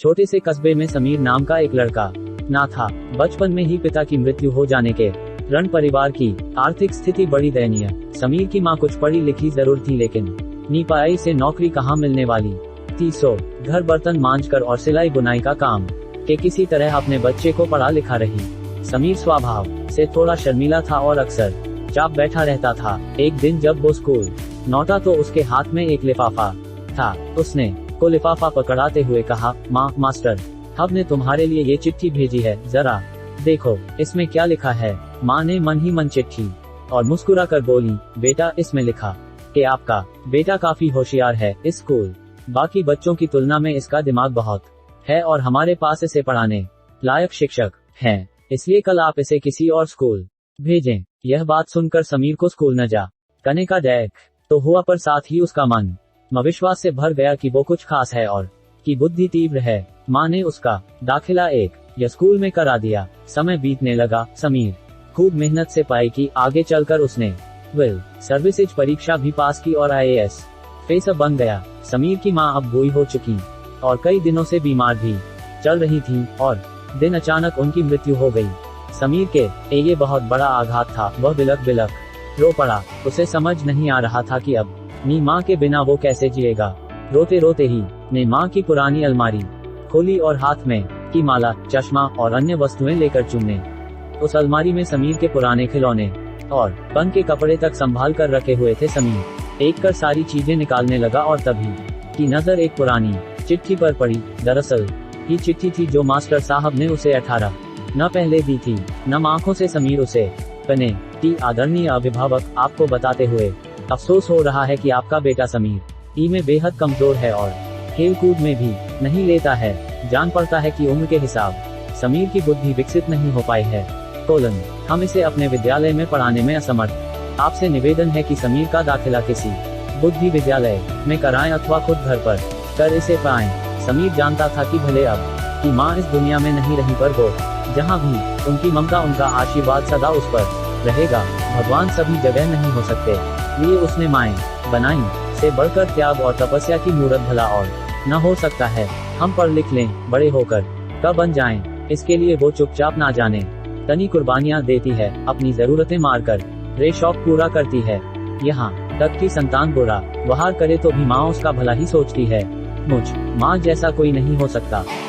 छोटे से कस्बे में समीर नाम का एक लड़का ना था। बचपन में ही पिता की मृत्यु हो जाने के रण परिवार की आर्थिक स्थिति बड़ी दयनीय। समीर की मां कुछ पढ़ी लिखी जरूर थी, लेकिन निपाई से नौकरी कहां मिलने वाली थी। सो घर बर्तन मांजकर और सिलाई बुनाई का काम के किसी तरह अपने बच्चे को पढ़ा लिखा रही। समीर स्वभाव से थोड़ा शर्मीला था और अक्सर चाप बैठा रहता था। एक दिन जब वो स्कूल लौटा तो उसके हाथ में एक लिफाफा था। उसने को लिफाफा पकड़ाते हुए कहा, मास्टर हब ने तुम्हारे लिए ये चिट्ठी भेजी है, जरा देखो इसमें क्या लिखा है। माँ ने मन ही मन चिट्ठी और मुस्कुरा कर बोली, बेटा इसमें लिखा कि आपका बेटा काफी होशियार है। इस स्कूल बाकी बच्चों की तुलना में इसका दिमाग बहुत है और हमारे पास इसे पढ़ाने लायक शिक्षक हैं, इसलिए कल आप इसे किसी और स्कूल भेजें। यह बात सुनकर समीर को स्कूल न जा करने का डैक तो हुआ, पर साथ ही उसका मन अविश्वास से भर गया कि वो कुछ खास है और की बुद्धि तीव्र है। माँ ने उसका दाखिला एक या स्कूल में करा दिया। समय बीतने लगा। समीर खूब मेहनत से पाई कि आगे चलकर उसने सिविल सर्विसेज परीक्षा भी पास की और IAS फेसर बन गया। समीर की माँ अब बूढ़ी हो चुकी और कई दिनों से बीमार भी चल रही थी और दिन अचानक उनकी मृत्यु हो गई। समीर के ये बहुत बड़ा आघात था। वह बिलक बिलक रो पड़ा। उसे समझ नहीं आ रहा था कि अब अपनी माँ के बिना वो कैसे जिएगा। रोते रोते ही ने माँ की पुरानी अलमारी खोली और हाथ में की माला, चश्मा और अन्य वस्तुएं लेकर चुनने उस अलमारी में समीर के पुराने खिलौने और बन के कपड़े तक संभाल कर रखे हुए थे। समीर एक कर सारी चीजें निकालने लगा और तभी की नजर एक पुरानी चिट्ठी पर पड़ी। दरअसल ये चिट्ठी थी जो मास्टर साहब ने उसे 18 न पहले दी थी। नम आंखों से समीर उसे पढ़ने की आदरणीय अभिभावक, आपको बताते हुए अफसोस हो रहा है कि आपका बेटा समीर में बेहद कमजोर है और खेल कूद में भी नहीं लेता है। जान पड़ता है कि उम्र के हिसाब समीर की बुद्धि विकसित नहीं हो पाई है। हम इसे अपने विद्यालय में पढ़ाने में असमर्थ। आपसे निवेदन है कि समीर का दाखिला किसी बुद्धि विद्यालय में कराएं अथवा खुद घर पर कर इसे पाएं। समीर जानता था कि भले अब की माँ इस दुनिया में नहीं रही, पर वो जहाँ भी उनकी ममता, उनका आशीर्वाद सदा उस पर रहेगा। भगवान सभी जगह नहीं हो सकते, लिए उसने माएं बनाई से बढ़कर त्याग और तपस्या की मूर्त भला और न हो सकता है। हम पढ़ लिख लें, बड़े होकर कब बन जाएं, इसके लिए वो चुपचाप ना जाने तनी कुर्बानियां देती है। अपनी जरूरतें मारकर रे शौक पूरा करती है। यहाँ तक की संतान बुरा व्यवहार करे तो भी माँ उसका भला ही सोचती है। मुझ माँ जैसा कोई नहीं हो सकता।